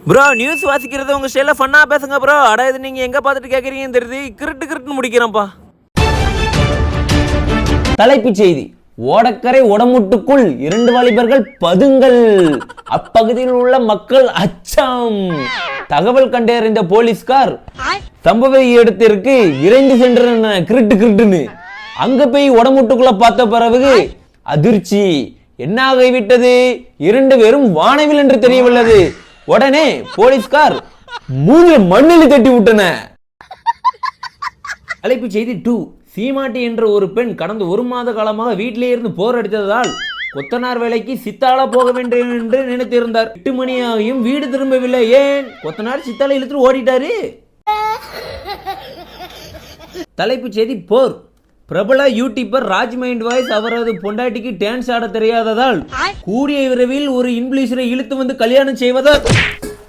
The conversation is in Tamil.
ப்ரோ நியூஸ் வாசிக்கிறது உங்க ஸ்டைல ஃபன்னா பேசுங்க ப்ரோ. அட இது நீங்க எங்க பார்த்துட்டு கேக்குறீங்கன்னு தெரியுது. கிருட்டு முடிக்கிறேன்ப்பா. தலைப்புச் செய்தி: ஓடக்கரை உடமுட்டுக்குள் 2 வாலிபர்கள் பதுங்கல். அப்பகுதியில் உள்ள மக்கள் அச்சம். தகவல் கண்டறிந்த போலீஸ்கார் சம்பவ இடத்திற்கு விரைந்து சென்றன. கிருட்டுன்னு அங்க போய் உடமுட்டுக்குள்ள பார்த்த பிறகு அதிர்ச்சி என்ன ஆகிவிட்டது? 2 பேரும் வானவில் என்று தெரியவில்லை. உடனே போலீஸ்கார் மூஞ்சில மண்ணில் தட்டி விட்டன. தலைப்புச் செய்தி 2: சீமாட்டி என்ற ஒரு பெண் கடந்த 1 மாத காலமாக வீட்டிலே இருந்து போர் அடித்ததால் கொத்தனார் வேலைக்கு சித்தாளா போக வேண்டும் என்று நினைத்திருந்தார். 8 மணி ஆகியும் வீடு திரும்பவில்லை. ஏன்? கொத்தனார் சித்தாளை இழுத்து ஓடிட்டாரு. தலைப்புச் செய்தி 4: பிரபல யூடியூபர் ராஜ் மைண்ட் வாய்ஸ் அவரது பொண்டாட்டிக்கு டான்ஸ் ஆட தெரியாததால் கூடிய விரைவில் ஒரு இன்ஃப்ளூயன்சரை இழுத்து வந்து கல்யாணம் செய்வதால்